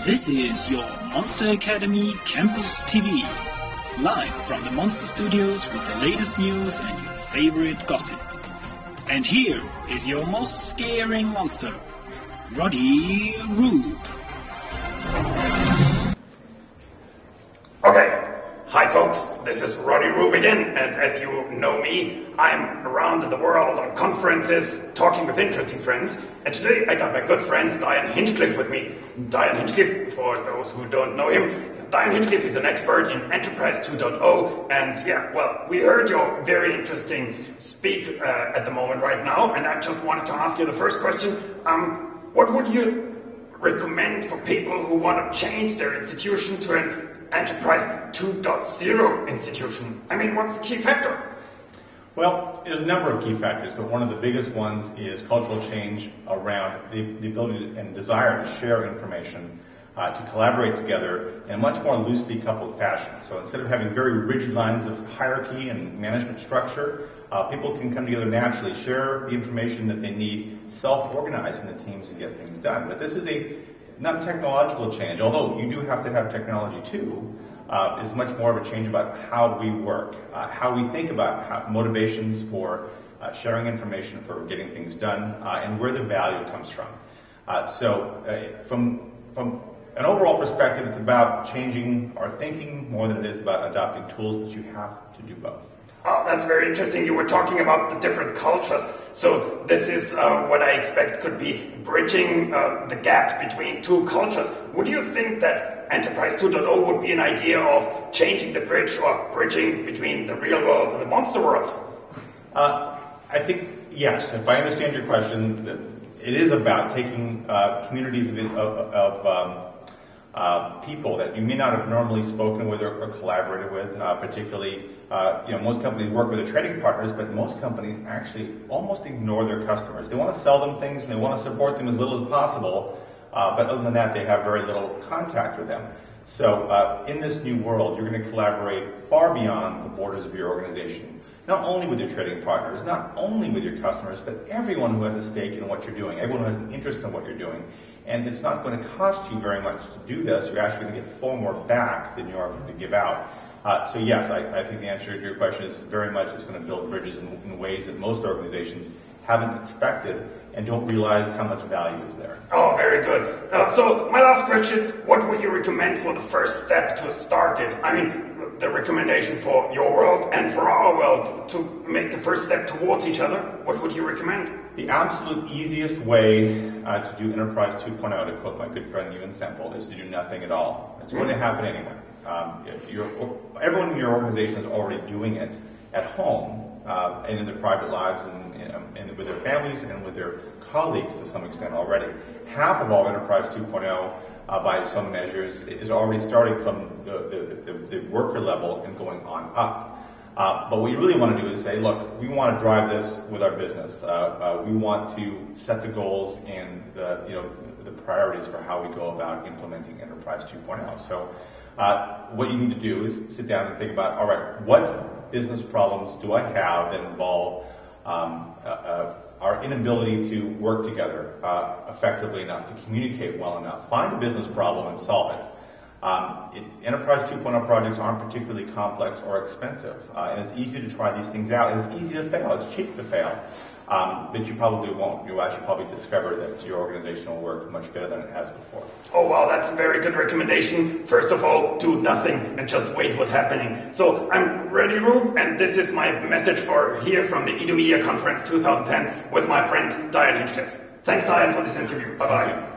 This is your Monster Academy Campus TV, live from the Monster Studios with the latest news and your favorite gossip. And here is your most scaring monster, Roddy Rube. Okay, hi folks, this is Roddy Rube again, and as you know me, I'm around the world on conferences, talking with interesting friends, and today I got my good friend Dion Hinchcliffe with me. Dion Hinchcliffe, for those who don't know him, Dion Hinchcliffe is an expert in Enterprise 2.0, and yeah, well, we heard your very interesting speak at the moment right now, and I just wanted to ask you the first question. What would you recommend for people who want to change their institution to an Enterprise 2.0 institution? I mean, what's the key factor? Well, there's a number of key factors, but one of the biggest ones is cultural change around the ability and desire to share information, to collaborate together in a much more loosely coupled fashion. So instead of having very rigid lines of hierarchy and management structure, people can come together naturally, share the information that they need, self-organize in the teams and get things done. But this is not a technological change, although you do have to have technology too. It's much more of a change about how we work, how we think about motivations for sharing information, for getting things done, and where the value comes from. So from an overall perspective, it's about changing our thinking more than it is about adopting tools, but you have to do both. Oh, that's very interesting. You were talking about the different cultures. So this is what I expect could be bridging the gap between two cultures. Would you think that Enterprise 2.0 would be an idea of changing the bridge or bridging between the real world and the monster world? I think, yes. If I understand your question, it is about taking communities of people that you may not have normally spoken with or collaborated with, particularly, most companies work with their trading partners, but most companies actually almost ignore their customers. They want to sell them things and they want to support them as little as possible, but other than that, they have very little contact with them. So in this new world, you're going to collaborate far beyond the borders of your organization. Not only with your trading partners, not only with your customers, but everyone who has a stake in what you're doing, everyone who has an interest in what you're doing. And it's not going to cost you very much to do this. You're actually going to get far more back than you are going to give out. So yes, I think the answer to your question is very much it's going to build bridges in ways that most organizations haven't expected and don't realize how much value is there. Oh, very good. So my last question is, what would you recommend for the first step to start it? I mean, the recommendation for your world and for our world to make the first step towards each other, what would you recommend? The absolute easiest way to do Enterprise 2.0, to quote my good friend Dion Hinchcliffe, is to do nothing at all. It's going to happen anyway. Everyone in your organization is already doing it at home and in their private lives and with their families and with their colleagues to some extent already. Half of all Enterprise 2.0 by some measures is already starting from the worker level and going on up. But what you really want to do is say, look, we want to drive this with our business. We want to set the goals and the priorities for how we go about implementing Enterprise 2.0. So what you need to do is sit down and think about, all right, what business problems do I have that involve our inability to work together effectively enough, to communicate well enough. Find a business problem and solve it. Enterprise 2.0 projects aren't particularly complex or expensive, and it's easy to try these things out, and it's easy to fail. It's cheap to fail, but you probably won't. You'll actually probably discover that your organization will work much better than it has before. Oh, wow, that's a very good recommendation. First of all, do nothing and just wait what's happening. So I'm Roddy Rube, and this is my message for here from the IDOMEA Conference 2010 with my friend Dion Hinchcliffe. Thanks, Dion, for this interview. Bye-bye.